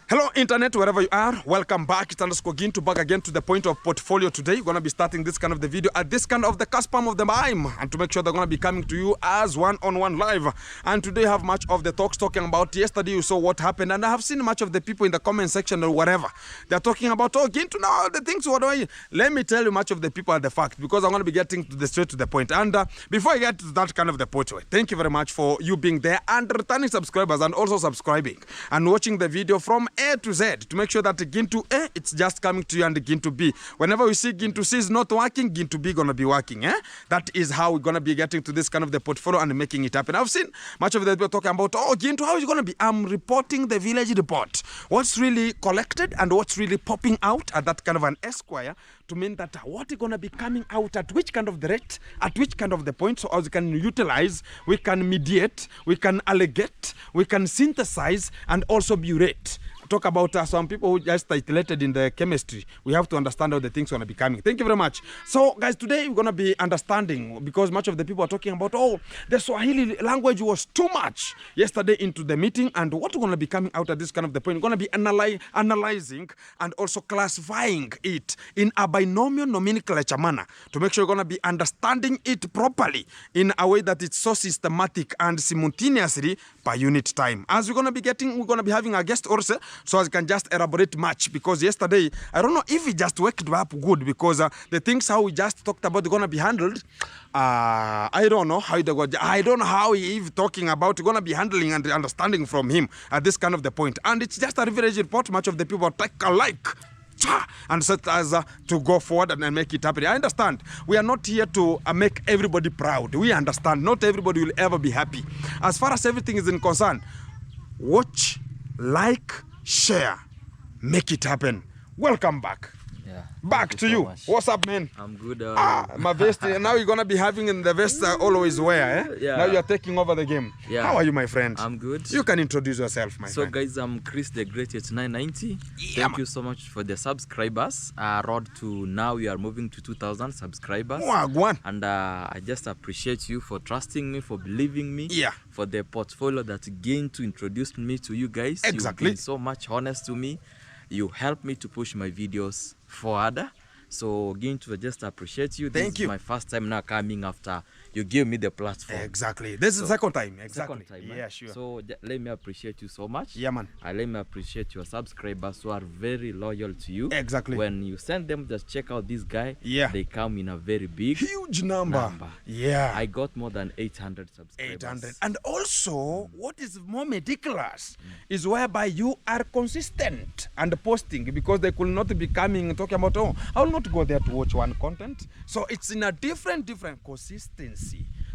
Hello internet, wherever you are, welcome back. It's underscore Gintu back again to the point of portfolio today. We're going to be starting this kind of the video at this kind of the cusp of the time, and to make sure they're going to be coming to you as one-on-one live. And today I have much of the talks talking about yesterday. You saw what happened, and I have seen much of the people in the comment section or whatever. They're talking about, oh, Gintu, now the things, what do I... Let me tell you much of the people are the fact, because I'm going to be getting to the straight to the point. And before I get to that kind of the point, thank you very much for you being there and returning subscribers and also subscribing and watching the video from A to Z to make sure that Gintu A, it's just coming to you, and Gintu B. Whenever we see Gintu C is not working, Gintu B gonna be working. That is how we're gonna be getting to this kind of the portfolio and making it happen. I've seen much of the people talking about, oh, Gintu, how is it gonna be? I'm reporting the village report. What's really collected and what's really popping out at that kind of an esquire to mean that what is gonna be coming out at which kind of the rate, at which kind of the point, so as we can utilize, we can mediate, we can allegate, we can synthesize, and also burate. Talk about some people who just titulated in the chemistry. We have to understand how the things are going to be coming. Thank you very much. So, guys, today we're going to be understanding, because much of the people are talking about, oh, the Swahili language was too much yesterday into the meeting, and what we're going to be coming out at this kind of the point, we're going to be analyzing and also classifying it in a binomial nomenclature manner to make sure we're going to be understanding it properly in a way that it's so systematic and simultaneously per unit time. As we're going to be having a guest also, so I can just elaborate much, because yesterday, I don't know if we just waked up good, because the things how we just talked about are going to be handled. I don't know how I don't know how he is talking about going to be handling and understanding from him at this kind of the point. And it's just a leverage report. Much of the people take alike and set us to go forward and make it happen. I understand. We are not here to make everybody proud. We understand. Not everybody will ever be happy. As far as everything is in concern, watch, like, share, make it happen. Welcome back. Yeah. Back to you. What's up, man? I'm good. My vest. Now you're gonna be having in the vest always wear. Yeah. Now you're taking over the game. Yeah. How are you, my friend? I'm good. You can introduce yourself, my friend. So, guys, I'm Chris the Great at 990. Yeah, Thank you so much for the subscribers. Road to now we are moving to 2,000 subscribers. Wagwan. And I just appreciate you for trusting me, for believing me. Yeah. For the portfolio that gained to introduce me to you guys. Exactly. You've been so much honest to me. You help me to push my videos forward. So again, to just appreciate you. This is my first time now coming after you give me the platform. Exactly. This is the second time. Exactly. Second time, yeah, sure. So let me appreciate you so much. Yeah, man. Let me appreciate your subscribers who are very loyal to you. Exactly. When you send them, just check out this guy. Yeah. They come in a very big, huge number. Yeah. I got more than 800 subscribers. 800. And also, what is more meticulous is whereby you are consistent and posting, because they could not be coming talking about, oh, I will not go there to watch one content. So it's in a different consistency.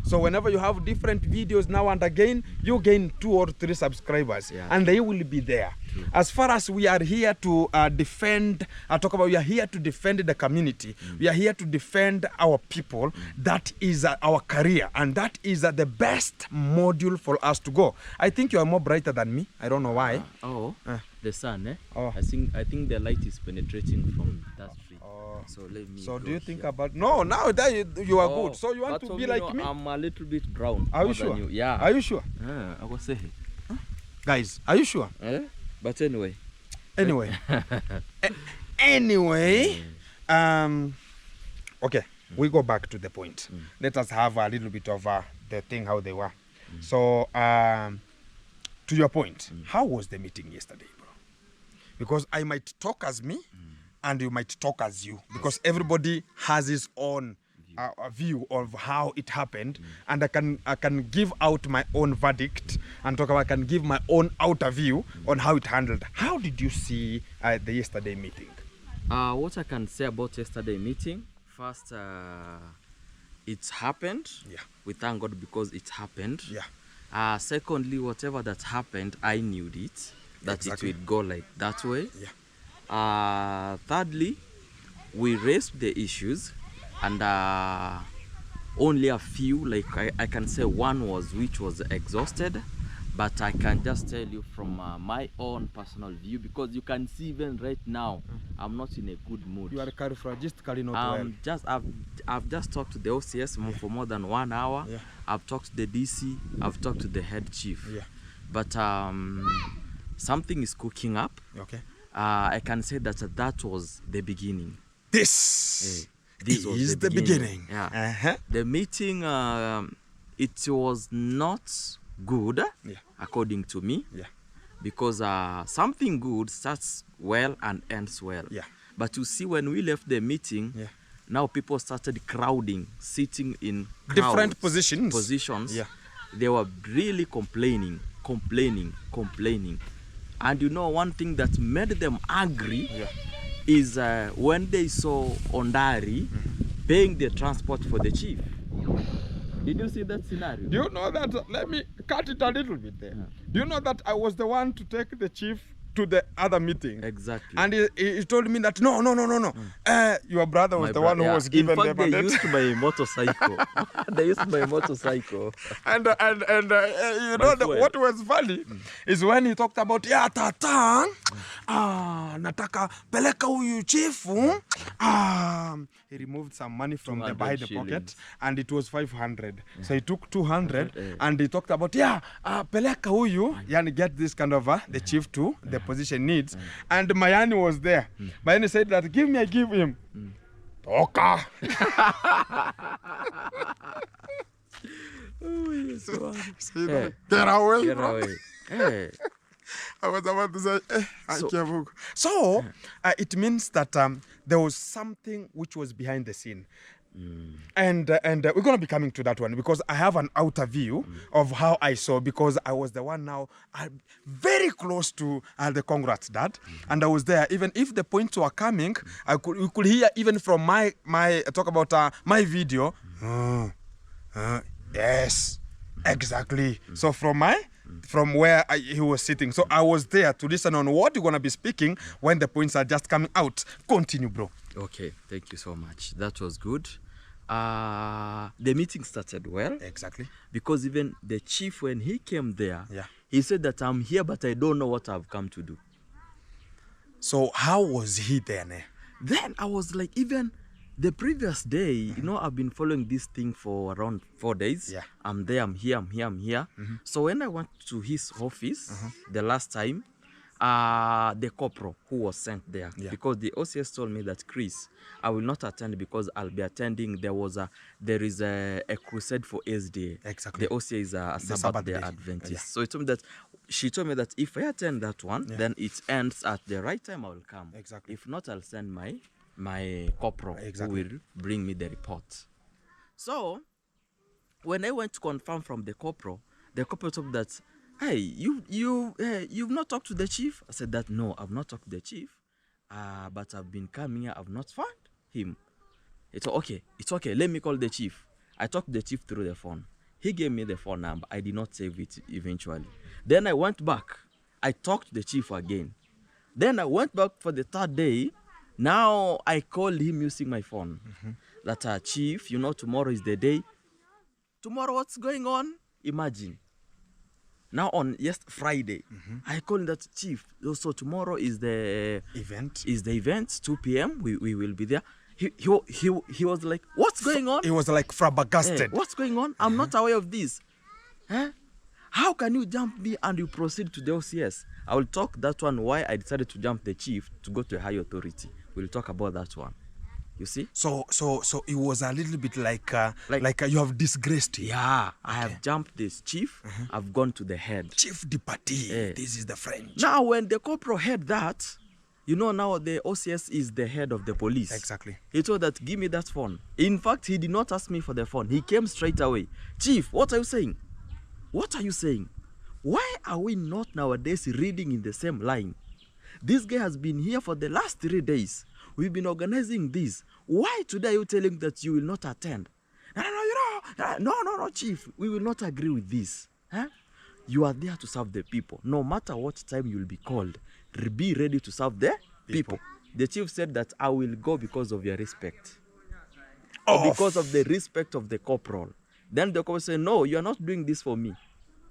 So whenever you have different videos now and again, you gain 2 or 3 subscribers, and they will be there. As far as we are here to defend, we are here to defend the community. We are here to defend our people. That is our career, and that is the best module for us to go. I think you are more brighter than me. I don't know why. The sun, eh? Oh. I think the light is penetrating from that tree. So let me. So do you think about now that you are good? So you want to be like me? I'm a little bit brown. Are you sure? Yeah. Are you sure? I was saying. Guys, are you sure? But anyway. Anyway. Okay, we go back to the point. Let us have a little bit of the thing how they were. So to your point, how was the meeting yesterday, bro? Because I might talk as me and you might talk as you, because everybody has his own view of how it happened, and I can give out my own verdict and talk about, I can give my own outer view on how it handled. How did you see the yesterday meeting? What I can say about yesterday meeting, first, it's happened. Yeah. We thank God because it happened. Yeah. Secondly, whatever that happened, I knew it, that it would go like that way. Yeah. Thirdly, we raised the issues, and only a few, like I can say one was which was exhausted, but I can just tell you from my own personal view, because you can see even right now I'm not in a good mood. You are cardiologically not well. I've just talked to the OCS for more than 1 hour. I've talked to the DC, I've talked to the head chief. But something is cooking up. Okay. I can say that was the beginning. This was the beginning. Yeah. The meeting, it was not good, according to me. Yeah. Because something good starts well and ends well. Yeah. But you see, when we left the meeting, now people started crowding, sitting in different positions. Yeah. They were really complaining. And you know, one thing that made them angry is when they saw Ondari paying the transport for the chief. Did you see that scenario? Do you know that? Let me cut it a little bit there. Do you know that I was the one to take the chief to the other meeting? Exactly. And he told me that no. Your brother was the one who was given the mandate. They used my motorcycle. They used my motorcycle. And you know what was funny is when he talked about tata nataka peleka huyu chifu. He removed some money from the behind the pocket, and it was 500. So he took 200 and he talked about peleka huyu, yani get this kind of the chief to the position needs. And Mayani was there. Mayani said that give me, I give him. Toka. Get away. Get away. Hey. I was about to say, so it means that there was something which was behind the scene. And we're going to be coming to that one because I have an outer view of how I saw, because I was the one now very close to the Congrats dad, and I was there. Even if the points were coming, we could hear even from my talk about my video. Yes, exactly. So from where he was sitting, so I was there to listen on what you're going to be speaking when the points are just coming out. Continue, bro. Okay, thank you so much. That was good. The meeting started well. Exactly. Because even the chief, when he came there, he said that I'm here, but I don't know what I've come to do. So how was he then? Then I was like, even the previous day, you know, I've been following this thing for around 4 days. Yeah. I'm there, I'm here. So when I went to his office the last time, the corporal who was sent there, because the OCS told me that, Chris, I will not attend because I'll be attending. There is a crusade for SDA. Exactly. The OCS is a Sabbath-day Adventist. So she told me that if I attend that one, then it ends at the right time. I will come. Exactly. If not, I'll send my corporal who will bring me the report. So when I went to confirm from the corporal told me that, hey, you've not talked to the chief? I said that no, I've not talked to the chief, but I've been coming here, I've not found him. It's okay, let me call the chief. I talked to the chief through the phone. He gave me the phone number. I did not save it eventually. Then I went back. I talked to the chief again. Then I went back for the third day. Now I called him using my phone. That chief, you know, tomorrow is the day. Tomorrow, what's going on? Imagine. Now on Friday, I called that chief. So tomorrow is the event. 2 p.m. We will be there. He was like, what's going on? He was like flabbergasted. Hey, what's going on? I'm not aware of this. How can you jump me and you proceed to the OCS? I will talk that one why I decided to jump the chief to go to a high authority. We'll talk about that one. You see? So it was a little bit like you have disgraced him. Yeah, I have jumped this chief. I've gone to the head. Chief de partie. This is the French. Now, when the corporal heard that, you know, now the OCS is the head of the police. Exactly. He told that, give me that phone. In fact, he did not ask me for the phone. He came straight away. Chief, what are you saying? What are you saying? Why are we not nowadays reading in the same line? This guy has been here for the last 3 days. We've been organizing this. Why today are you telling that you will not attend? No, chief. We will not agree with this. You are there to serve the people. No matter what time you will be called, be ready to serve the people. The chief said that I will go because of your respect. Because of the respect of the corporal. Then the corporal said, no, you are not doing this for me.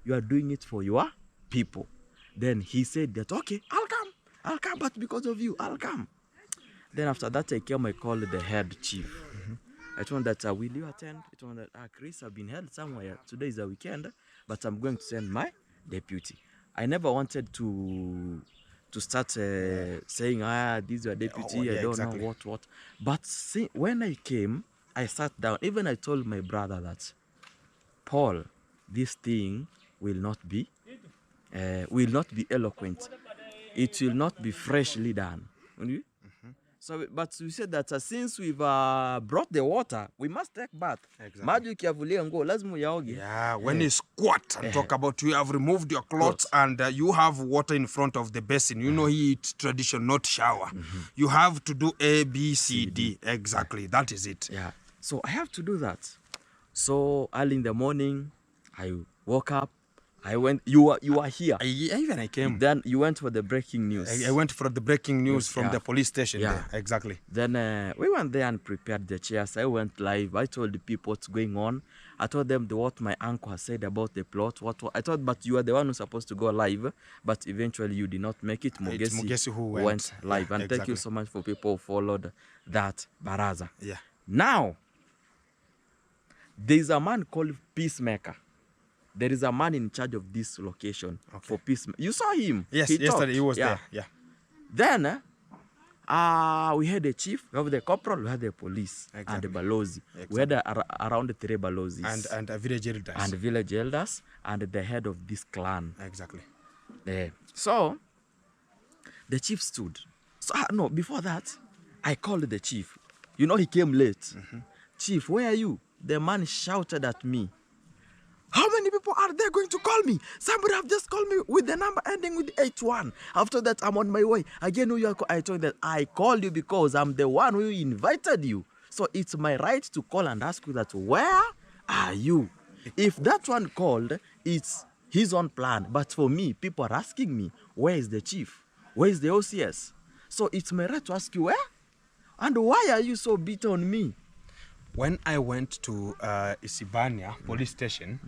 You are doing it for your people. Then he said that, okay, I'll come, but because of you, I'll come. Then after that, I called the head chief. I told him that, will you attend? I told him that, Chris, I've been held somewhere. Today is a weekend, but I'm going to send my deputy. I never wanted to start saying, this is your deputy, I don't know what. But see, when I came, I sat down. Even I told my brother that, Paul, this thing will not be eloquent. It will not be freshly done. So, but we said that since we've brought the water, we must take bath. Exactly. Yeah, when you squat and talk about you have removed your clothes and you have water in front of the basin. You know, it's tradition, not shower. You have to do A, B, C, D. Exactly, that is it. Yeah. So I have to do that. So early in the morning, I woke up. I went. You are here. Even I came. Then you went for the breaking news. I went for the breaking news from the police station. Yeah, there. Exactly. Then we went there and prepared the chairs. I went live. I told the people what's going on. I told them what my uncle has said about the plot. What I thought, but you are the one who's supposed to go live. But eventually you did not make it. Mugesi who went live. And thank you so much for people who followed that baraza. Yeah. Now, there is a man called Peacemaker. There is a man in charge of this location for peace. You saw him. Yes, yesterday he was there. Yeah. Then we had the chief, we have the corporal, we had the police, and the balozi. We had around 3 balozis. And village elders. And village elders, and the head of this clan. Exactly. So, the chief stood. So, no, before that, I called the chief. You know, he came late. Chief, where are you? The man shouted at me. How many people are there going to call me? Somebody have just called me with the number ending with 81. After that, I'm on my way. Again, I told that I called you because I'm the one who invited you. So it's my right to call and ask you that, where are you? If that one called, it's his own plan. But for me, people are asking me, where is the chief? Where is the OCS? So it's my right to ask you, where? And why are you so bitter on me? When I went to Isibania police station,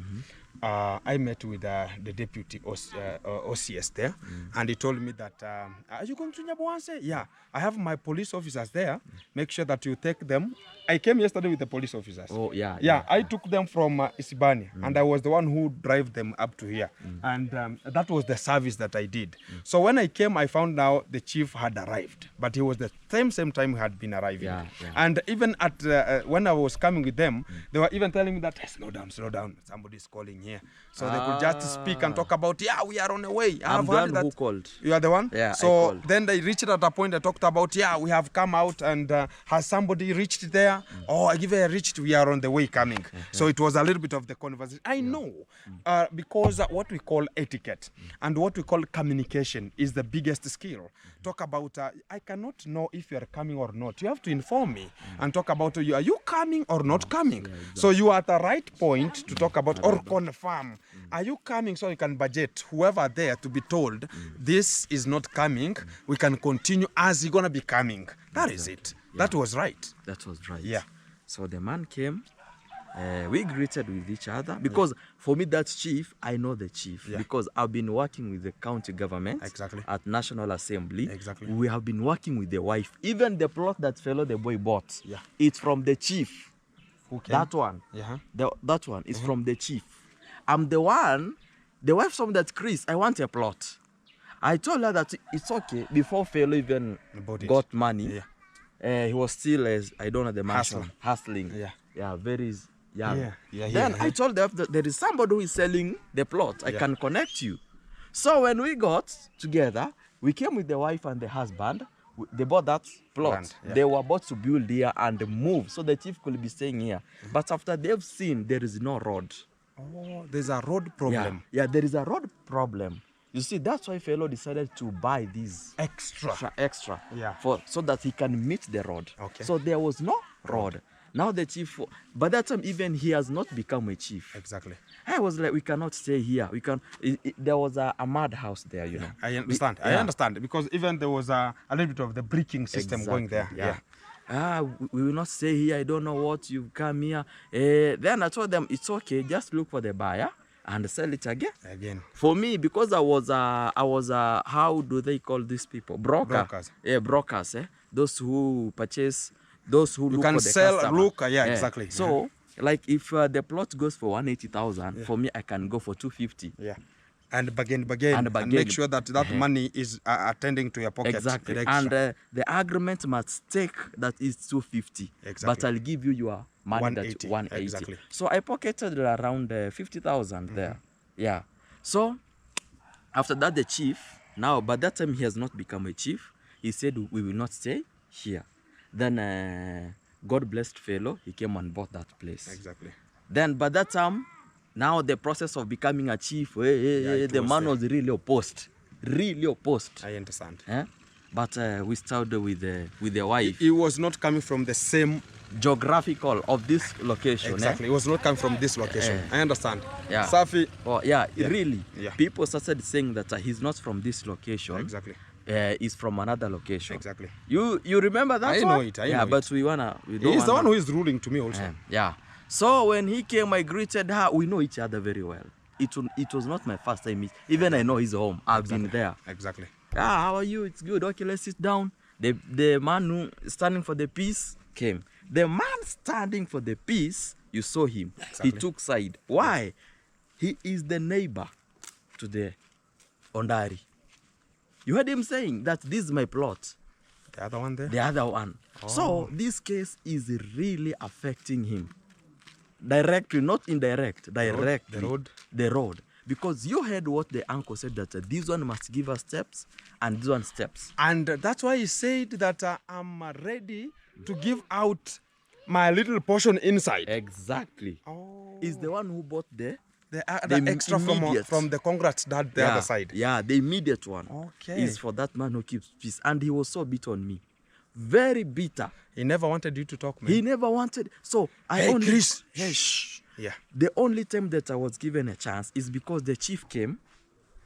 I met with the deputy OCS there, and he told me that, are you going to Nyabuanse? Yeah, I have my police officers there. Make sure that you take them. I came yesterday with the police officers. Oh, yeah. Yeah, I took them from Isibania, and I was the one who drove them up to here. And that was the service that I did. So when I came, I found out the chief had arrived, but he was the same time he had been arriving. And even at when I was coming with them, they were even telling me that, hey, slow down, somebody's calling here. So they could just speak and talk about, yeah, we are on the way. I'm the one who called. You are the one? Yeah, so then they reached at a point, they talked about, yeah, we have come out, and has somebody reached there? Oh, I give a reached, we are on the way coming. So it was a little bit of the conversation. I know, because what we call etiquette and what we call communication is the biggest skill. Talk about, I cannot know if you are coming or not. You have to inform me and talk about, are you coming or not coming? So you are at the right point to talk about or confirm. Are you coming, so you can budget whoever there to be told this is not coming, we can continue as you're going to be coming. That is it. That was right. That was right. Yeah. So the man came, we greeted with each other because for me, that chief, I know the chief because I've been working with the county government at National Assembly. We have been working with the wife. Even the plot that fellow the boy bought, it's from the chief. That one. That one is from the chief. I'm the one, the wife told me that, Chris, I want a plot. I told her that it's okay. Before fellow even got money, he was still, I don't know the mansion, hustling. Very young. Then I told them that there is somebody who is selling the plot. I can connect you. So when we got together, we came with the wife and the husband. They bought that plot. They were about to build here and move, so the chief could be staying here. But after they've seen there is no road. Oh, there's a road problem. Yeah, there is a road problem. You see, that's why fellow decided to buy these extra, so that he can meet the road. So there was no road. Now the chief, by that time even he has not become a chief. I was like, we cannot stay here. We can. There was a mad house there, you know. I understand. I understand because even there was a little bit of the bricking system going there. We will not stay here. I don't know what you've come here. Then I told them it's okay. Just look for the buyer and sell it again. For me, because I was how do they call these people? Brokers. Brokers. Those who purchase. Those who look for the customer. Exactly. So, like if the plot goes for 180,000, for me I can go for 250. And make sure that that money is attending to your pocket. Exactly. And the agreement must take that is 250. Exactly. But I'll give you your money 180. That 180. Exactly. So I pocketed around 50,000 there. Yeah. So after that, the chief, now by that time he has not become a chief, he said we will not stay here. Then God blessed fellow, he came and bought that place. Exactly. Then by that time, now the process of becoming a chief, the man was really opposed. Really opposed. I understand. But we started with the wife. He was not coming from the same geographical of this location. Exactly. It was not coming from this location. I understand. Yeah. Safi. Oh, yeah, really. Yeah. People started saying that he's not from this location. Exactly. Is from another location. Exactly. You remember that? I know it. I know but it. we don't He's the one who is ruling to me also. Yeah. So when he came, I greeted her. We know each other very well. It was not my first time. Even I know his home. I've been there. Exactly. How are you? It's good. Okay, let's sit down. The man who standing for the peace came. The man standing for the peace, you saw him. Exactly. He took side. Why? He is the neighbor to the Ondari. You heard him saying that this is my plot. The other one there? The other one. Oh. So this case is really affecting him. Directly, not indirect, directly. The road. Because you heard what the uncle said, that this one must give us steps and this one steps. And that's why he said that I'm ready to give out my little portion inside. Exactly. Oh. He's the one who bought the extra from the congrats that the other side. Yeah, the immediate one. Okay. Is for that man who keeps peace. And he was so bitter on me. Very bitter. He never wanted you to talk, man. He never wanted. So Chris. Hey, shh. Yeah. The only time that I was given a chance is because the chief came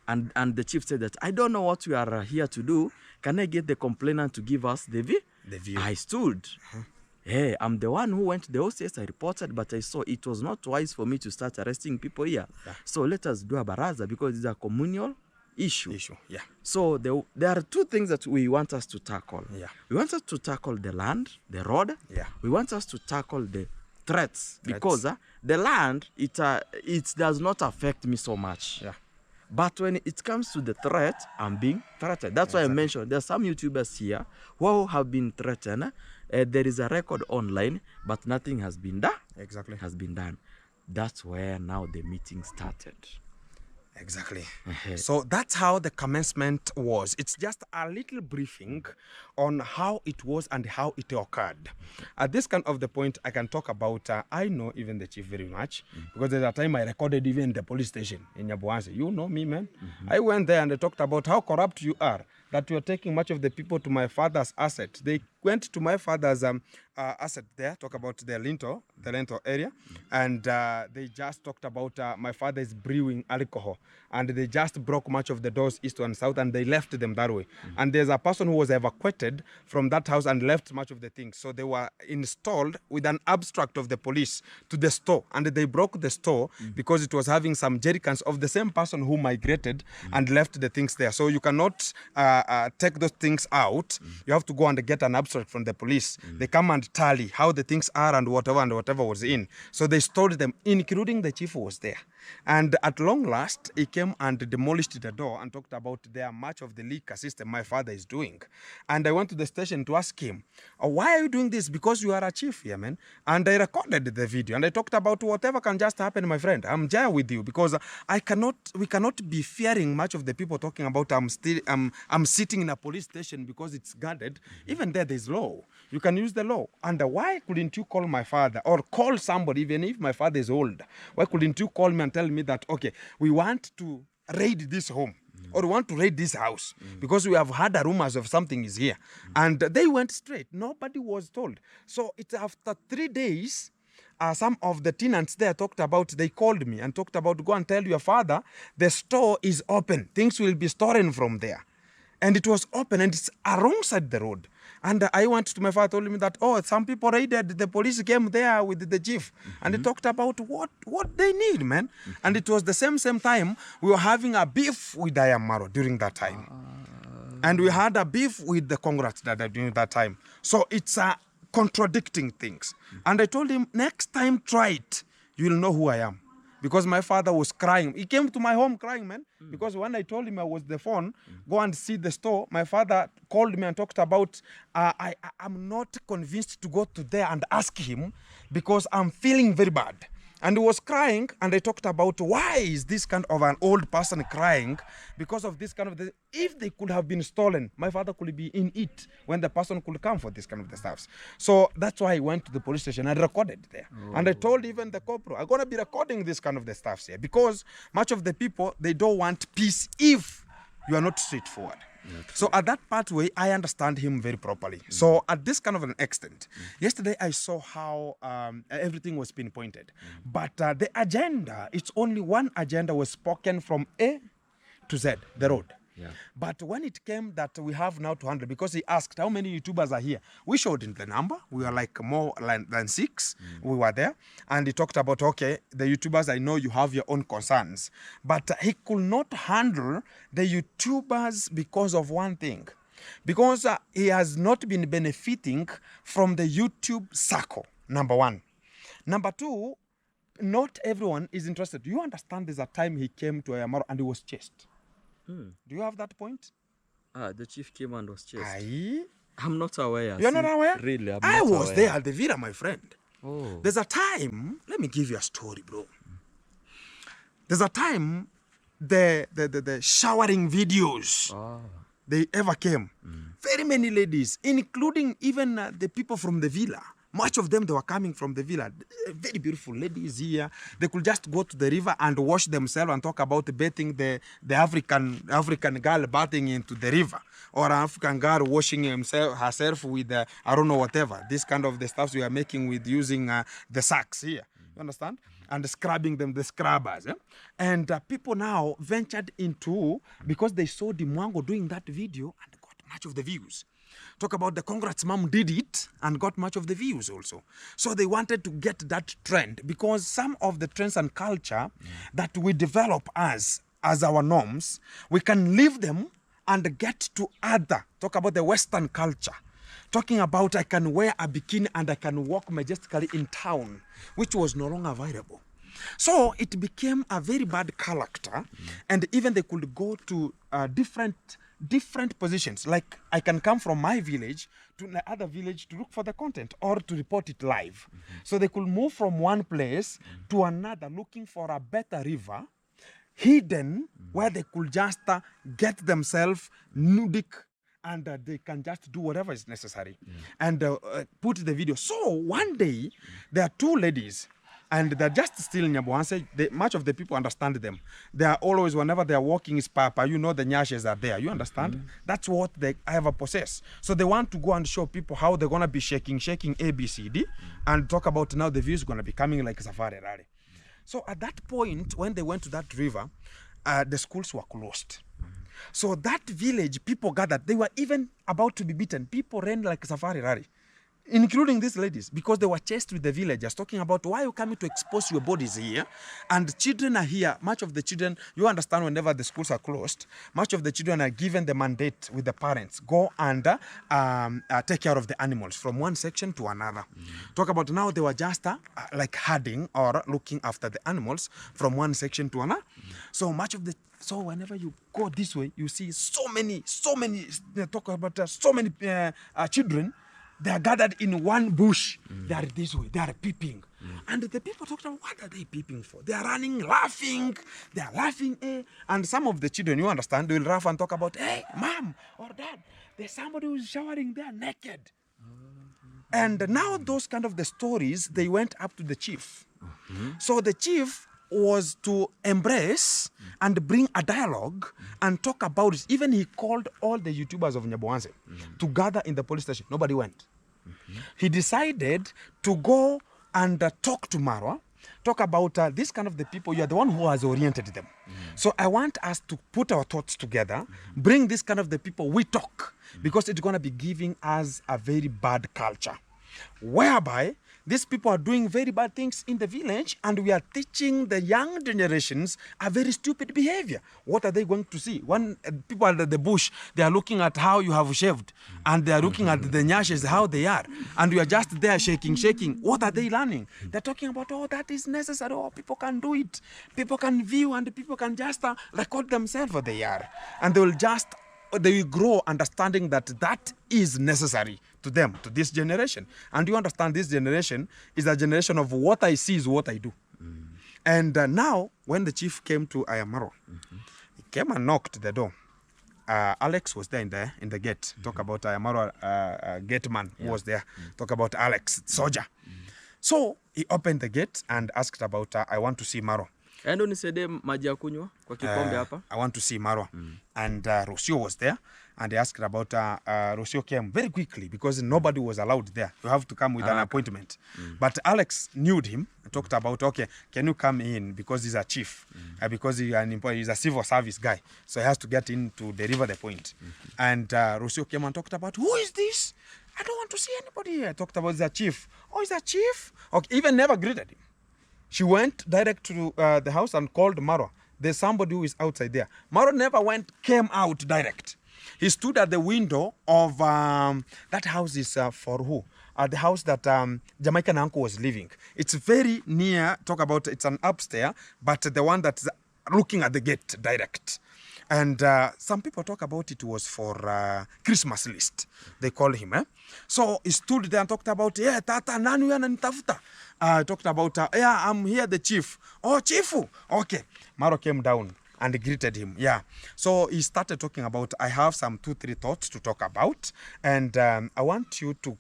and the chief said that I don't know what we are here to do. Can I get the complainant to give us the view? I stood. Hey, I'm the one who went to the OCS, I reported, but I saw it was not wise for me to start arresting people here. Yeah. So let us do a baraza because it's a communal issue. Yeah. So there are two things that we want us to tackle. Yeah. We want us to tackle the land, the road. Yeah. We want us to tackle the threats. Because the land, it does not affect me so much. Yeah. But when it comes to the threat, I'm being threatened. That's why I mentioned there are some YouTubers here who have been threatened. There is a record online, but nothing has been done. Exactly. Has been done. That's where now the meeting started. Exactly. So that's how the commencement was. It's just a little briefing on how it was and how it occurred. At this kind of the point, I can talk about, I know even the chief very much, because there's a time I recorded even the police station in Nyabuanse. You know me, man. I went there and they talked about how corrupt you are, that you are taking much of the people to my father's asset. They went to my father's asset there, talk about the Linto area, and they just talked about my father is brewing alcohol, and they just broke much of the doors east and south, and they left them that way. And there's a person who was evacuated from that house and left much of the things. So they were installed with an abstract of the police to the store, and they broke the store because it was having some jerrycans of the same person who migrated and left the things there. So you cannot take those things out. You have to go and get an abstract from the police. They come and tally how the things are and whatever was in. So they stored them, including the chief who was there. And at long last, he came and demolished the door and talked about their much of the liquor system my father is doing. And I went to the station to ask him, why are you doing this? Because you are a chief here, man. And I recorded the video and I talked about whatever can just happen, my friend. I'm there with you because we cannot be fearing much of the people talking about I'm sitting in a police station because it's guarded. Even there's law. You can use the law. And why couldn't you call my father or call somebody, even if my father is old? Why couldn't you call me and tell me that, okay, we want to raid this home or we want to raid this house because we have heard rumors of something is here. And they went straight. Nobody was told. So it's after 3 days, some of the tenants there talked about, they called me and talked about, go and tell your father, the store is open. Things will be stolen from there. And it was open and it's alongside the road. And I went to my father, told me that, some people raided, the police came there with the chief. And they talked about what they need, man. And it was the same time, we were having a beef with Ayamaro during that time. And we had a beef with the Congrats during that time. So it's contradicting things. And I told him, next time try it, you will know who I am. because my father was crying. He came to my home crying, man, because when I told him I was the phone, go and see the store, my father called me and talked about, I'm not convinced to go to there and ask him because I'm feeling very bad. And he was crying, and I talked about why is this kind of an old person crying because of this kind of the, if they could have been stolen, my father could be in it when the person could come for this kind of the stuffs. So that's why I went to the police station and recorded there. And I told even the corporal, I'm gonna be recording this kind of the stuffs here because much of the people, they don't want peace if you are not straightforward. So at that pathway, I understand him very properly. So at this kind of an extent, yesterday I saw how everything was pinpointed. But the agenda, it's only one agenda was spoken from A to Z, the road. Yeah. But when it came that we have now to handle, because he asked how many YouTubers are here, we showed him the number. We were like more than 6. We were there. And he talked about, okay, the YouTubers, I know you have your own concerns. But he could not handle the YouTubers because of one thing. Because he has not been benefiting from the YouTube circle, number one. Number two, not everyone is interested. Do you understand there's a time he came to Ayamaro and he was chased? Do you have that point? The chief came and was chased. Aye. I'm not aware. You're not aware? Really, I'm I not was aware. there at the villa, my friend. Oh. There's a time, let me give you a story, bro. There's a time the showering videos, they ever came. Very many ladies, including even the people from the villa. Much of them, they were coming from the villa. Very beautiful ladies here. They could just go to the river and wash themselves and talk about bathing the African girl bathing into the river. Or an African girl washing herself with, I don't know, whatever. This kind of the stuff we are making with using the sacks here. You understand? And scrubbing them, the scrubbers. And people now ventured into, because they saw the Mwango doing that video and got much of the views. Talk about the Congrats mom did it and got much of the views also. So they wanted to get that trend because some of the trends and culture that we develop as our norms, we can leave them and get to other. Talk about the Western culture. Talking about I can wear a bikini and I can walk majestically in town, which was no longer viable. So it became a very bad character, and even they could go to different positions. Like I can come from my village to the other village to look for the content or to report it live. So they could move from one place to another looking for a better river, hidden, where they could just get themselves nudic and they can just do whatever is necessary and put the video. So one day, there are 2 ladies and they're just still in Nyabohanse. Much of the people understand them. They are always, whenever they are walking is papa, you know the nyashes are there. You understand? That's what they ever possess. So they want to go and show people how they're going to be shaking A, B, C, D, and talk about now the views going to be coming like Safari Rally. So at that point, when they went to that river, the schools were closed. So that village, people gathered. They were even about to be beaten. People ran like Safari Rally, including these ladies, because they were chased with the villagers, talking about why are you coming to expose your bodies here? And children are here. Much of the children, you understand, whenever the schools are closed, much of the children are given the mandate with the parents, go and take care of the animals from one section to another. Talk about now they were just like herding or looking after the animals from one section to another. So much of the, so whenever you go this way, you see so many, talk about so many children. They are gathered in one bush. They are this way. They are peeping. And the people talk about, what are they peeping for? They are running, laughing. They are laughing. And some of the children, you understand, they will laugh and talk about, hey, mom or dad, there's somebody who's showering there naked. And now those kind of the stories, they went up to the chief. So the chief was to embrace and bring a dialogue and talk about it. Even he called all the YouTubers of Nyabohanse to gather in the police station. Nobody went. He decided to go and talk to Marwa, talk about this kind of the people. You're the one who has oriented them. So I want us to put our thoughts together, bring this kind of the people we talk, because it's going to be giving us a very bad culture, whereby these people are doing very bad things in the village, and we are teaching the young generations a very stupid behavior. What are they going to see? When people are at the bush, they are looking at how you have shaved, and they are looking at the nyashes, how they are, and you are just there shaking. What are they learning? They're talking about, oh, that is necessary. Oh, people can do it. People can view, and people can just record themselves for the year, and they will grow understanding that that is necessary to them, to this generation. And you understand this generation is a generation of what I see is what I do. And now, when the chief came to Ayamaro, he came and knocked the door. Alex was there in the gate. Talk about Ayamaro gate man who was there. Talk about Alex, soldier. So he opened the gate and asked about, I want to see Maro. Endo nisede maji ya kunywa kwa kikombe hapa. I want to see Marwa. And Rocio was there, and he asked about, Rocio came very quickly because nobody was allowed there. You have to come with an appointment. But Alex knew him and talked about, okay, can you come in because he's a chief, because he's a civil service guy. So he has to get in to deliver the point. And Rocio came and talked about, who is this? I don't want to see anybody here. Talked about the chief. Oh, he's a chief? Okay, even never greeted him. She went direct to the house and called Marwa. There's somebody who is outside there. Marwa never came out direct. He stood at the window of that house is for who? The house that Jamaican uncle was living. It's very near, talk about it's an upstairs, but the one that's looking at the gate direct. And some people talk about it was for Christmas list. They call him. So he stood there and talked about, yeah, tata, nani ananitafuta. Talked about, yeah, I'm here, the chief. Oh, chifu. Okay. Maro came down and greeted him. Yeah. So he started talking about, I have some 2-3 thoughts to talk about. And I want you to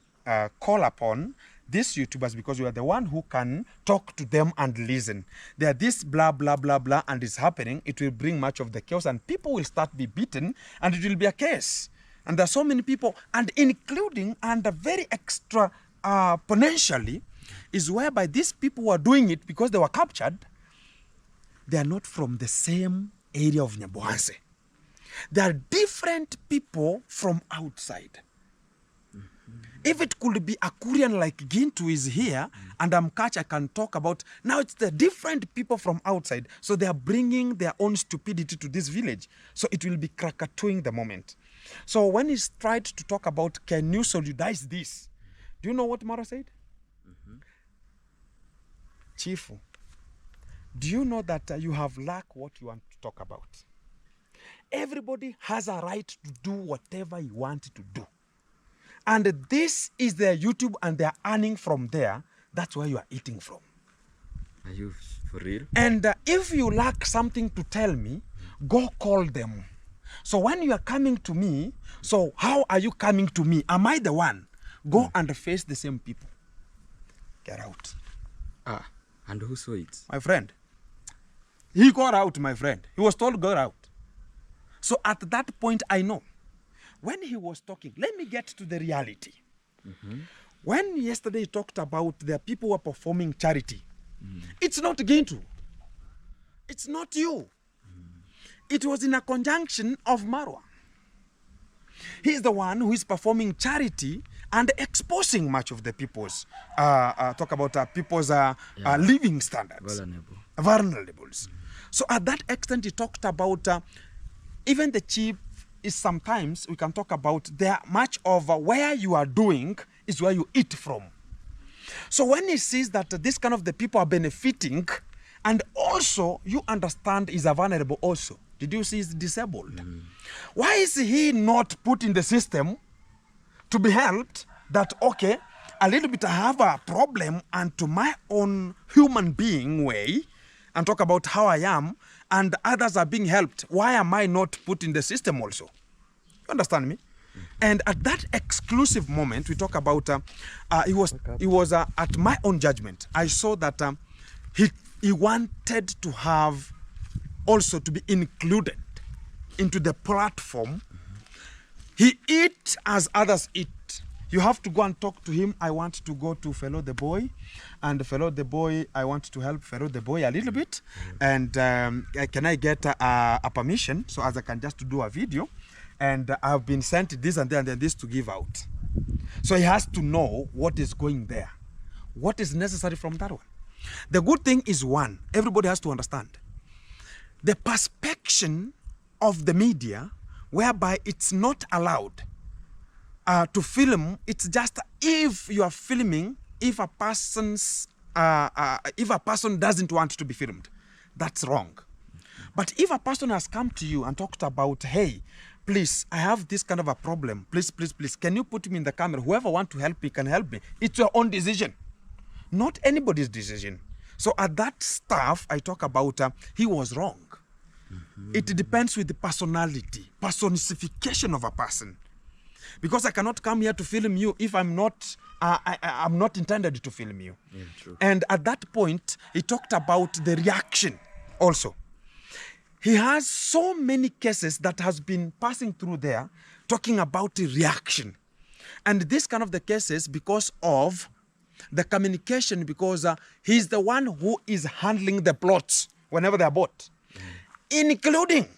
call upon these YouTubers because you are the one who can talk to them and listen. They are this blah, blah, blah, blah, and it's happening. It will bring much of the chaos, and people will start be beaten, and it will be a case. And there are so many people, and including, and very extra potentially, is whereby these people who are doing it because they were captured, they are not from the same area of Nyabohanse. They are different people from outside. If it could be a Korean like Gintu is here, and Amkach, I can talk about, now it's the different people from outside. So they are bringing their own stupidity to this village. So it will be krakatuing the moment. So when he tried to talk about, can you solidarize this? Do you know what Mara said? Chifu, do you know that you have lacked what you want to talk about? Everybody has a right to do whatever he wants to do. And this is their YouTube, and they're earning from there. That's where you are eating from. Are you for real? And if you lack something to tell me, go call them. So when you are coming to me, so how are you coming to me? Am I the one? Go and face the same people. Get out. And who saw it? My friend. He got out, my friend. He was told go out. So at that point, I know. When he was talking, let me get to the reality. When yesterday he talked about the people who are performing charity, it's not Gintu. It's not you. It was in a conjunction of Marwa. He's the one who is performing charity and exposing much of the people's, talk about people's living standards. Vulnerables. So at that extent, he talked about even the chief is sometimes we can talk about there much of where you are doing is where you eat from. So when he sees that this kind of the people are benefiting, and also you understand is a vulnerable also. Did you see he's disabled? Why is he not put in the system to be helped that, okay, a little bit I have a problem and to my own human being way and talk about how I am and others are being helped. Why am I not put in the system also? You understand me? And at that exclusive moment, we talk about, he was at my own judgment. I saw that he wanted to have also to be included into the platform. He eat as others eat. You have to go and talk to him. I want to go to Fellow the Boy. And Fellow the Boy, I want to help Fellow the Boy a little bit. And can I get a permission so as I can just do a video? And I've been sent this and then this to give out. So he has to know what is going there. what is necessary from that one. The good thing is, one, everybody has to understand the perspection of the media whereby it's not allowed to film. It's just if you are filming, if a person doesn't want to be filmed, that's wrong. But if a person has come to you and talked about, hey, please, I have this kind of a problem, please, can you put me in the camera? Whoever wants to help me can help me. It's your own decision, not anybody's decision. So at that stuff I talk about, he was wrong. It depends with the personality, personification of a person. Because I cannot come here to film you if I'm not intended to film you. Yeah, true. And at that point, he talked about the reaction also. He has so many cases that has been passing through there, talking about the reaction. And this kind of the cases because of the communication, because he's the one who is handling the plots whenever they are bought, including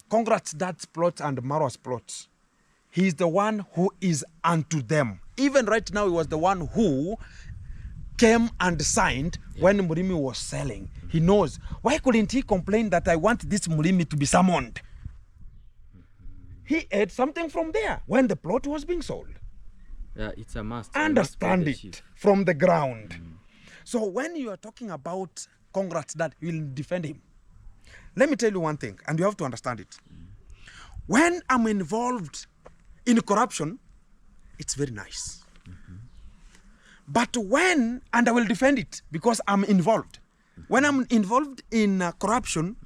Congrats Dad's plots and Marwa's plots. He's the one who is unto them. Even right now, he was the one who came and signed when Murimi was selling. He knows. Why couldn't he complain that I want this Murimi to be summoned? He ate something from there when the plot was being sold. Yeah, it's a must. Understand it from the ground. So when you are talking about Congrats Dad, he will defend him. Let me tell you one thing, and you have to understand it. When I'm involved in corruption, it's very nice. But when, and I will defend it because I'm involved. When I'm involved in corruption,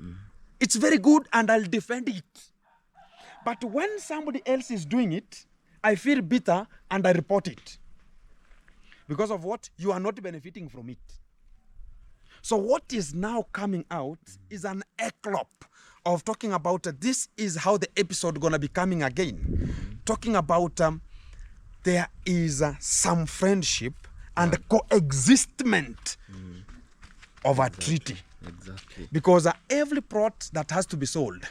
it's very good and I'll defend it. But when somebody else is doing it, I feel bitter and I report it. Because of what? You are not benefiting from it. So what is now coming out is an eclop of talking about this is how the episode gonna be coming again. Talking about there is some friendship and coexistment of a treaty. Exactly. Because every plot that has to be sold,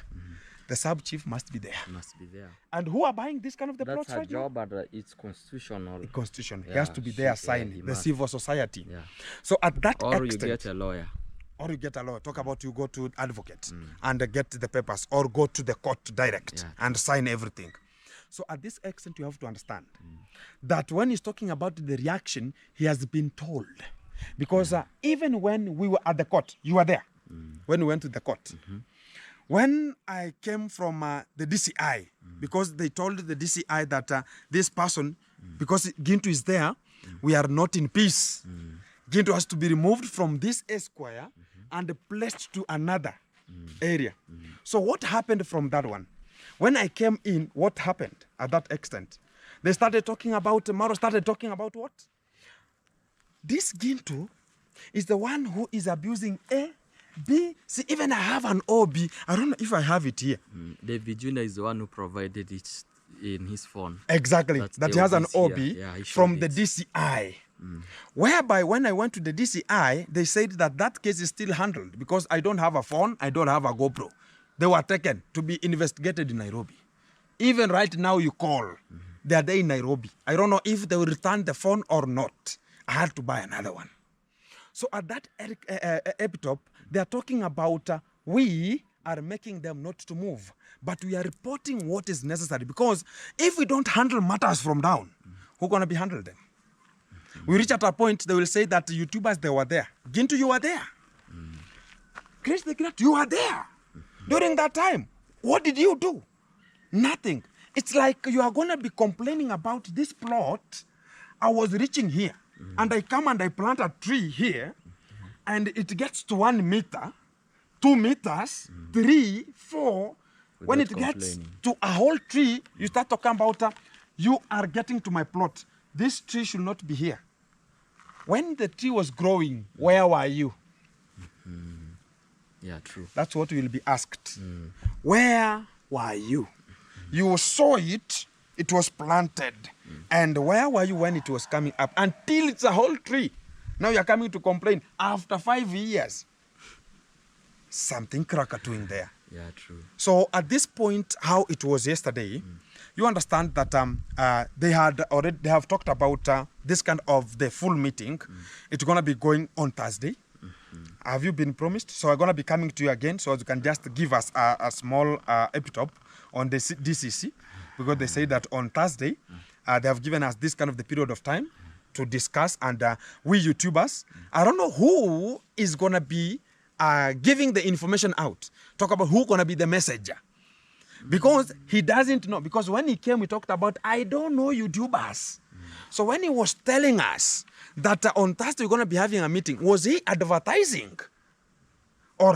the sub-chief must be there. Must be there. And who are buying this kind of the That's plots her right job, but it's constitutional. now? Constitution. He Yeah, has to be there, she- sign he the must. civil society. Yeah. So at that Or extent, you get a lawyer. or you get a lawyer. Talk about you go to advocate and get the papers, or go to the court direct and sign everything. So at this extent, you have to understand that when he's talking about the reaction, he has been told. Because even when we were at the court, you were there when we went to the court. When I came from the DCI, because they told the DCI that this person, because Gintu is there, we are not in peace. Gintu has to be removed from this square and placed to another area. So what happened from that one? When I came in, what happened at that extent? They started talking about, Maro started talking about what? This Gintu is the one who is abusing A, B. See, even I have an OB. I don't know if I have it here. David Jr. is the one who provided it in his phone. Exactly. That's That the he has an obvious OB here. Yeah, he from showed the it. DCI. Whereby when I went to the DCI, they said that that case is still handled because I don't have a phone, I don't have a GoPro. They were taken to be investigated in Nairobi. Even right now you call, they are there in Nairobi. I don't know if they will return the phone or not. I had to buy another one. So at that epitop, they are talking about we are making them not to move, but we are reporting what is necessary, because if we don't handle matters from down, who's going to be handled them? We reach at a point, they will say that YouTubers, they were there. Gintu, you were there. Chris the Great, you were there. During that time, what did you do? Nothing. It's like you are going to be complaining about this plot. I was reaching here, and I come and I plant a tree here, and it gets to 1 meter, 2 meters, 3, 4. When it Without gets complaining. to a whole tree, you start talking about, you are getting to my plot. This tree should not be here. When the tree was growing, where were you? Yeah, true. That's what will be asked. Where were you? You saw it, it was planted. And where were you when it was coming up? Until it's a whole tree. Now you're coming to complain after 5 years. Something krakatooing there. Yeah, true. So at this point, how it was yesterday, you understand that they have talked about this kind of the full meeting. It's going to be going on Thursday. Have you been promised? So I'm going to be coming to you again, so you can just give us a small epitome on the DCC, because they say that on Thursday they have given us this kind of the period of time to discuss, and we YouTubers, I don't know who is going to be giving the information out. Talk about who's going to be the messenger. Because he doesn't know. Because when he came, we talked about, I don't know YouTubers. So when he was telling us that on Thursday we're going to be having a meeting, was he advertising? Or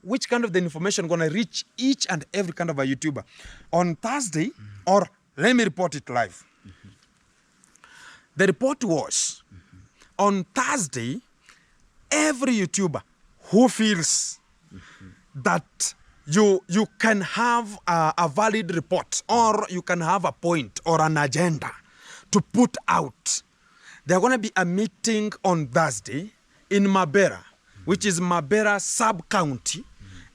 which kind of the information going to reach each and every kind of a YouTuber? On Thursday, or let me report it live. The report was, on Thursday, every YouTuber who feels that you can have a valid report, or you can have a point or an agenda to put out, there's going to be a meeting on Thursday in Mabera, which is Mabera sub-county,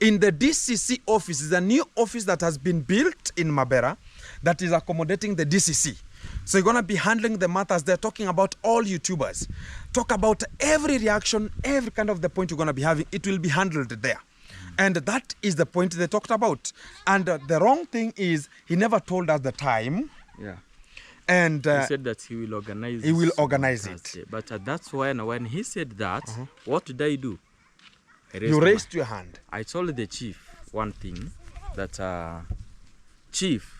in the DCC office. Is a new office that has been built in Mabera that is accommodating the DCC. So you're going to be handling the matters. They're talking about all YouTubers. Talk about every reaction, every kind of the point you're going to be having. It will be handled there. And that is the point they talked about. And the wrong thing is, he never told us the time. Yeah. And he said that he will organize it. He will organize it. But that's when he said that, what did I do? You raised your hand. I told the chief one thing, that chief,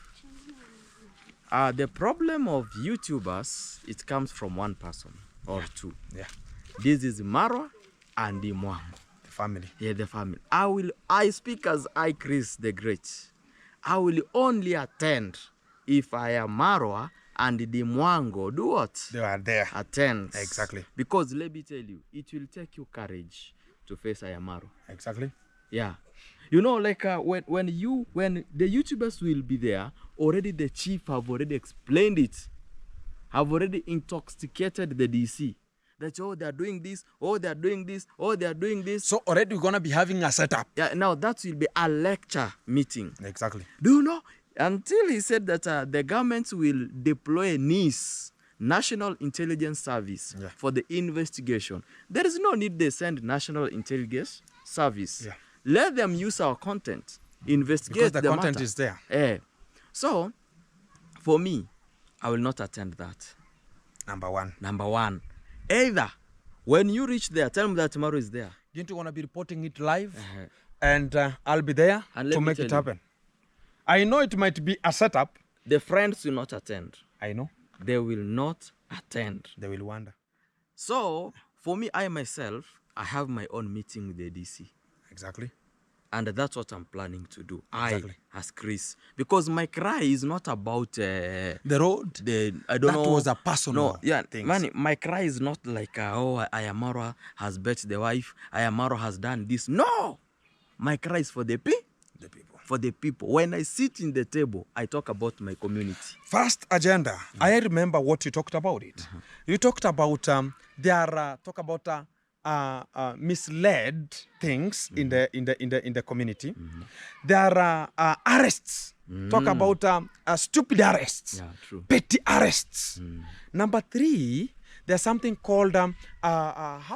the problem of YouTubers, it comes from one person or two. Yeah. This is Marwa and the Mwango. The family. Yeah, the family. I speak as I, Chris the Great. I will only attend if I am Marwa and the Mwango do what? They are there. Attend. Exactly. Because let me tell you, it will take you courage to face Ayamaro. Exactly. Yeah. You know, like when the YouTubers will be there, already the chief have already explained it, have already intoxicated the DC. That, oh, they are doing this, oh, they are doing this, oh, they are doing this. So already we're going to be having a setup. Yeah, now that will be a lecture meeting. Exactly. Do you know? Until he said that the government will deploy NIS, National Intelligence Service, for the investigation. There is no need they send National Intelligence Service. Yeah. Let them use our content, investigate because the content is there. So, for me, I will not attend that. Number one. Number one. Either, when you reach there, tell me that tomorrow is there. Didn't you want to be reporting it live? And I'll be there to make it happen. I know it might be a setup. The friends will not attend. I know. They will not attend. They will wonder. So, for me, I myself, I have my own meeting with the DC. Exactly. And that's what I'm planning to do. Exactly. I, as Chris. Because my cry is not about the road. I don't know. That was a personal thing. Man, my cry is not like, oh, Ayamaro has bet the wife. Ayamaro has done this. No! My cry is for the people. For the people. When I sit in the table, I talk about my community. First agenda. I remember what you talked about it. You talked about talk about misled things in the community. There are arrests. Talk about stupid arrests. Yeah, true. Petty arrests. Number 3, there's something called how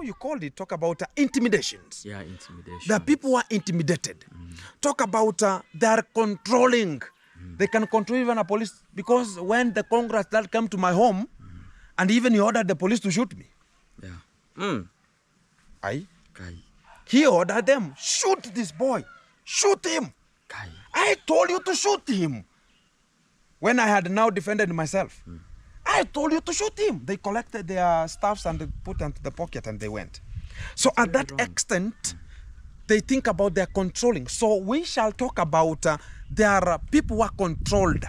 you called it? Talk about intimidations. Yeah, intimidation. The people are intimidated. Talk about they're controlling. They can control even a police, because when the Congress that come to my home, and even he ordered the police to shoot me. Yeah. He ordered them, shoot this boy, shoot him. I told you to shoot him. When I had now defended myself, I told you to shoot him. They collected their stuffs and they put into the pocket and they went. So at that extent, they think about their controlling. So we shall talk about there are people who are controlled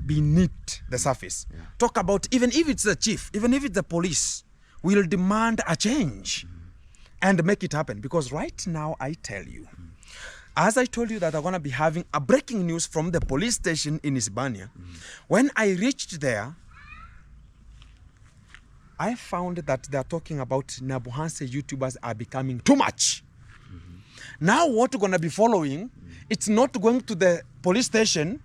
beneath the surface. Talk about, even if it's the chief, even if it's the police, we'll demand a change and make it happen. Because right now, I tell you, as I told you that I'm going to be having a breaking news from the police station in Hispania, when I reached there, I found that they're talking about Nabuhanse YouTubers are becoming too much. Now what we're going to be following, it's not going to the police station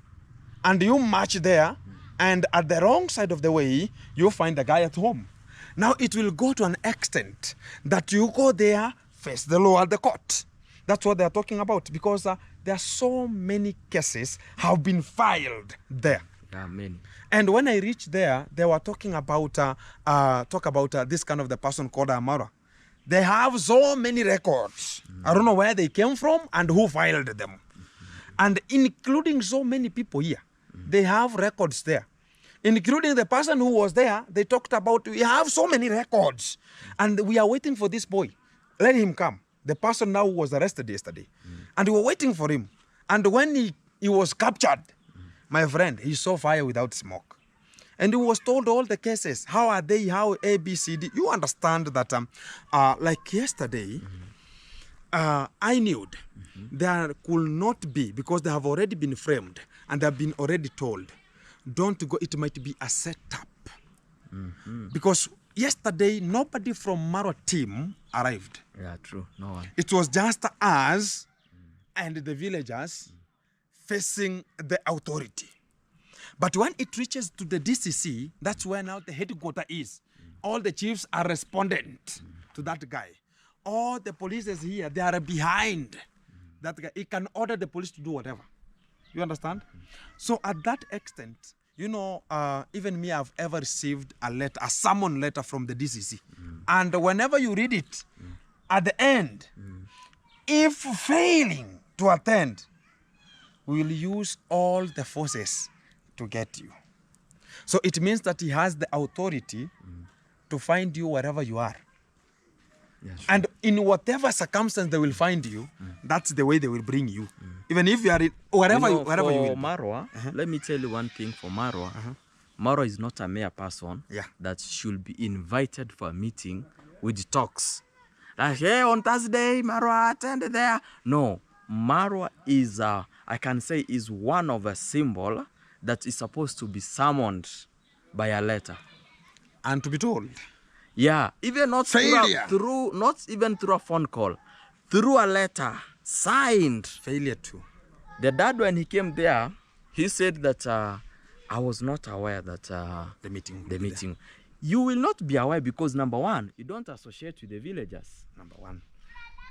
and you march there, and at the wrong side of the way, you find the guy at home. Now it will go to an extent that you go there, face the law at the court. That's what they're talking about, because there are so many cases have been filed there. Yeah, many. And when I reached there, they were talking about this kind of the person called Amara. They have so many records. I don't know where they came from and who filed them. And including so many people here, they have records there. Including the person who was there, they talked about, we have so many records. And we are waiting for this boy. Let him come. The person now was arrested yesterday. And we were waiting for him. And when he was captured, my friend, he saw fire without smoke. And he was told all the cases. How are they? How A, B, C, D? You understand that, like yesterday, I knew there could not be, because they have already been framed and they have been already told, don't go, it might be a setup. Because yesterday, nobody from Marwa team arrived. Yeah, true. No one. It was just us and the villagers facing the authority. But when it reaches to the DCC, that's where now the headquarters is. All the chiefs are respondent to that guy. All the police is here, they are behind that guy. He can order the police to do whatever. You understand? So at that extent, you know, even me, I've ever received a letter, a summon letter from the DCC. And whenever you read it, at the end, if failing to attend, we will use all the forces to get you. So it means that he has the authority to find you wherever you are. Yeah, sure. And in whatever circumstance they will find you, that's the way they will bring you. Even if you are in wherever you will. Marwa, let me tell you one thing for Marwa. Marwa is not a mere person that should be invited for a meeting with talks. Like, hey, on Thursday, Marwa, attend there. No, Marwa is, I can say, is one of a symbol that is supposed to be summoned by a letter. And to be told. Yeah, even not through not even through a phone call, through a letter signed. Failure too. The dad, when he came there, he said that I was not aware that the meeting. There. You will not be aware because number one, you don't associate with the villagers. Number one.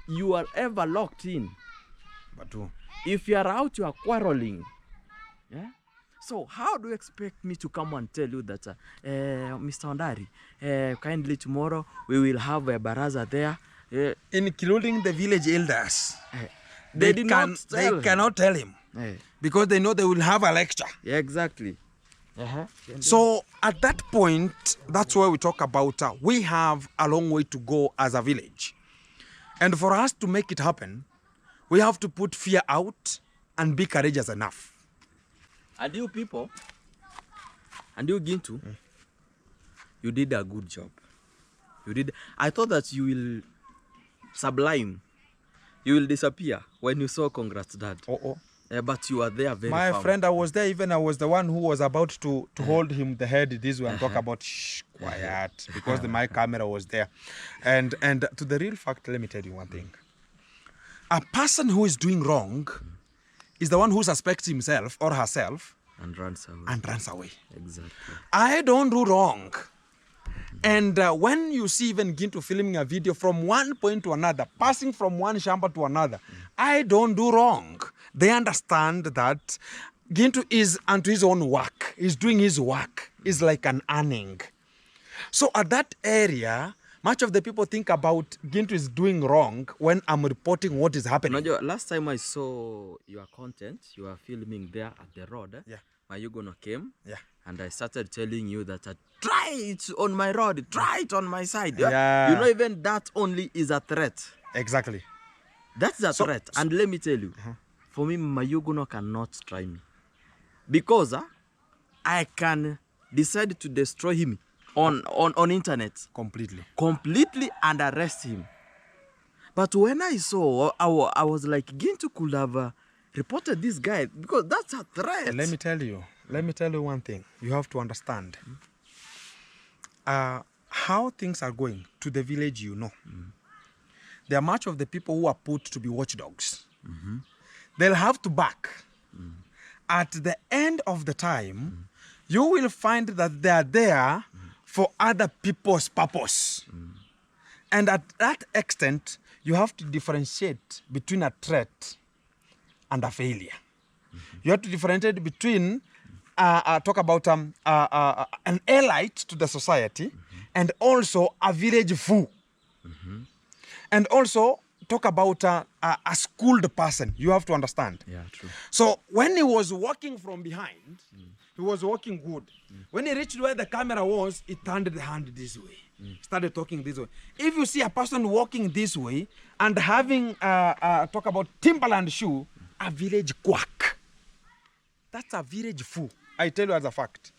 You are ever locked in. Number two. If you are out, you are quarreling. Yeah. So how do you expect me to come and tell you that, Mr. Ondari, kindly tomorrow we will have a baraza there, including the village elders? They cannot tell him because they know they will have a lecture. Yeah, exactly. So at that point, that's where we talk about we have a long way to go as a village, and for us to make it happen, we have to put fear out and be courageous enough. And you people, and you Gintu, you did a good job. You did. I thought that you will sublime, you will disappear when you saw Congrats Dad. But you are there very My firm. friend, I was there, even I was the one who was about to hold him the head this way and talk about, shh, quiet, because my camera was there. And to the real fact, let me tell you one thing. A person who is doing wrong is the one who suspects himself or herself and runs away. Exactly. Exactly. I don't do wrong. And when you see even Gintu filming a video from one point to another, passing from one shamba to another, I don't do wrong. They understand that Gintu is unto his own work. He's doing his work. It's like an earning. So at that area, much of the people think about Gintu is doing wrong when I'm reporting what is happening. Last time I saw your content, you were filming there at the road. Mayugono came, and I started telling you that try it on my road, try it on my side. You know, even that only is a threat. Exactly. That's a threat. And let me tell you, for me, Mayugono cannot try me. Because I can decide to destroy him on internet. Completely and arrest him. But when I saw, I was like, Gintu could have reported this guy because that's a threat. Let me tell you one thing. You have to understand how things are going to the village, you know. There are much of the people who are put to be watchdogs. They'll have to back at the end of the time, you will find that they are there for other people's purpose. And at that extent, you have to differentiate between a threat and a failure. You have to differentiate between, talk about an elite to the society and also a village fool. And also talk about a schooled person. You have to understand. Yeah, true. So when he was walking from behind, he was walking good. When he reached where the camera was, he turned the hand this way. Started talking this way. If you see a person walking this way and having, talk about Timberland shoe, a village quack. That's a village fool. I tell you as a fact.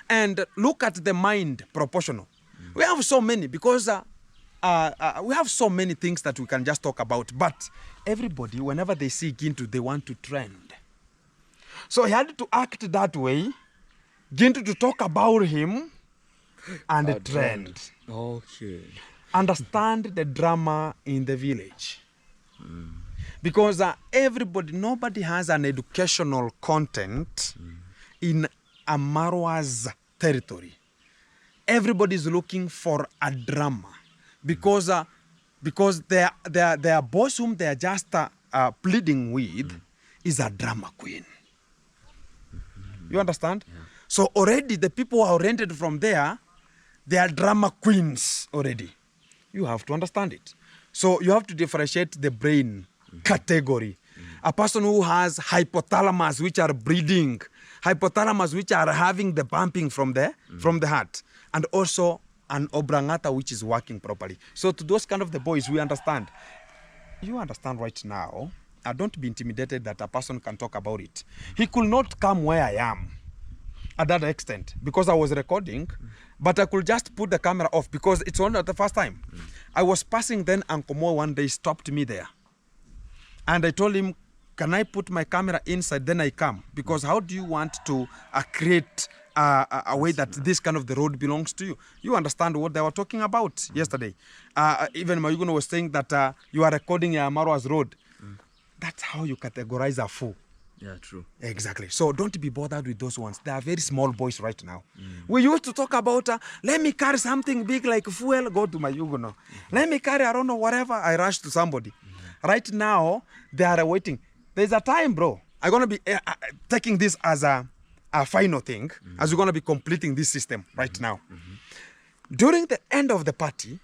And look at the mind proportional. We have so many because we have so many things that we can just talk about. But everybody, whenever they see Gintu, they want to trend. So he had to act that way, Gintu to talk about him and trend. Okay. Understand the drama in the village. Because nobody has an educational content in Amarwa's territory. Everybody is looking for a drama. Because their boss whom they are just pleading with is a drama queen. You understand? Yeah. So already the people who are rented from there, they are drama queens already. You have to understand it. So you have to differentiate the brain category. A person who has hypothalamus which are breathing, hypothalamus which are having the pumping from the heart, and also an obrangata which is working properly. So to those kind of the boys, we understand. You understand right now. Don't be intimidated that a person can talk about it. He could not come where I am at that extent because I was recording, but I could just put the camera off because it's only not the first time. I was passing then, Uncle Mo one day stopped me there. And I told him, can I put my camera inside? Then I come. Because how do you want to create a way that this kind of the road belongs to you? You understand what they were talking about yesterday. Even Mayuguno was saying that you are recording Marwa's road. That's how you categorize a fool. Yeah, true. Exactly. So don't be bothered with those ones. They are very small boys right now. We used to talk about, let me carry something big like fuel, go to Mayuguno. Let me carry, I don't know, whatever, I rush to somebody. Right now, they are waiting. There's a time, bro. I'm going to be taking this as a final thing, as we're going to be completing this system right now. During the end of the party,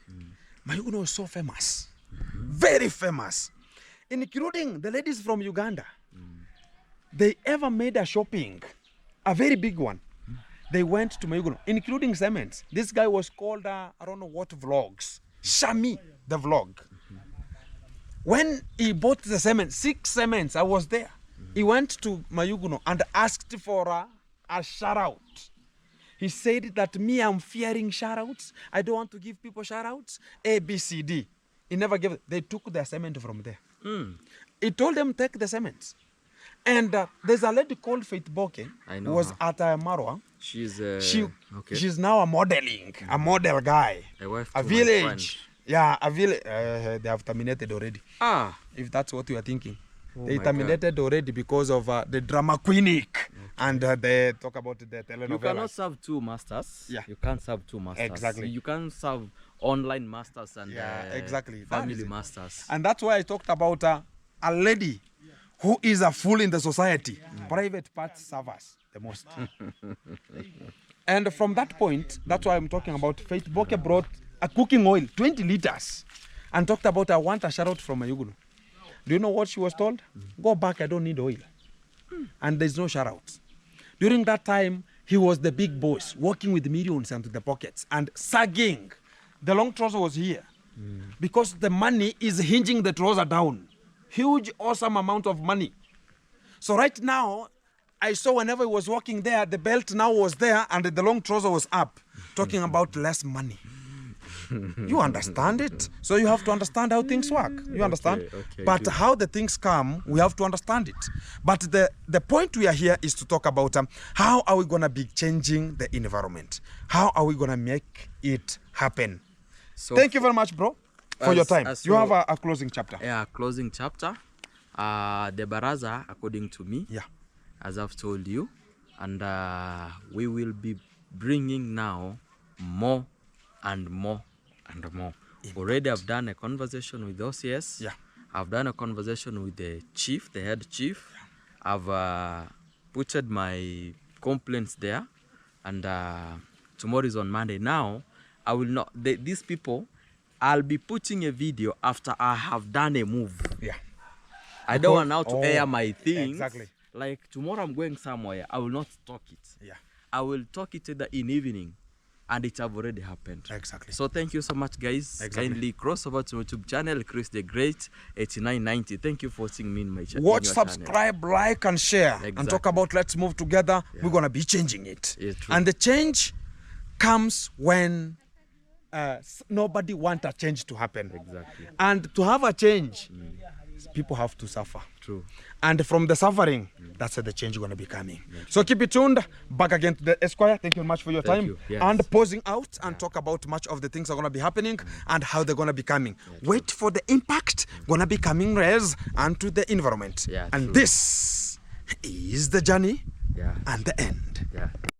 Mayuguno was so famous. Very famous. Including the ladies from Uganda. They ever made a shopping, a very big one. They went to Mayuguno, including cements. This guy was called, I don't know what vlogs. Shami, the vlog. When he bought the cement, 6 cements, I was there. He went to Mayuguno and asked for a shout out. He said that me, I'm fearing shout outs. I don't want to give people shout outs. A, B, C, D. He never gave it. They took the cement from there. He told them, take the cements. And there's a lady called Faith Boke who was at Marwa. She's now a model guy. A wife a village. Yeah, a village. They have terminated already. If that's what you are thinking. They terminated already because of the drama queenic. And they talk about the telenovela. You cannot serve 2 masters. Yeah. You can't serve 2 masters. Exactly. You can't serve online masters and exactly. family masters. And that's why I talked about a lady who is a fool in the society. Private part servers the most. And from that point, that's why I'm talking about Faith Boke brought a cooking oil, 20 liters, and talked about, I want a shout out from Mayuguno. Do you know what she was told? Go back, I don't need oil. And there's no shout out. During that time, he was the big boss, working with millions into the pockets and sagging. The long trouser was here. Because the money is hinging the trouser down. Huge, awesome amount of money. So right now, I saw whenever he was walking there, the belt now was there and the long trouser was up, talking about less money. You understand it? So you have to understand how things work. You understand? Okay, but good. How the things come, we have to understand it. But the point we are here is to talk about how are we going to be changing the environment? How are we going to make it happen? So thank you very much, bro, for your time. You have a closing chapter. Yeah, closing chapter. The Baraza, according to me, as I've told you, and we will be bringing now more and more and more. Already I've done a conversation with OCS. Yeah. I've done a conversation with the chief, the head chief. I've putted my complaints there, and tomorrow is on Monday. Now, I will not, these people, I'll be putting a video after I have done a move. Yeah. I don't want now to air my things. Exactly. Like tomorrow I'm going somewhere, I will not talk it. Yeah. I will talk it in evening, and it have already happened. Exactly. So thank you so much, guys. Exactly. Kindly cross over to my YouTube channel, Chris the Great 8990. Thank you for seeing me in my channel. Watch, subscribe, like, and share, and talk about Let's Move Together. We're gonna be changing it, and the change comes when nobody wants a change to happen. Exactly. And to have a change, people have to suffer. True. And from the suffering, that's where the change is going to be coming. So keep it tuned. Back again to the Esquire. Thank you very much for your time. Yes. And pausing out and talk about much of the things that are going to be happening and how they're going to be coming. Wait for the impact going to be coming res and to the environment. And this is the journey and the end.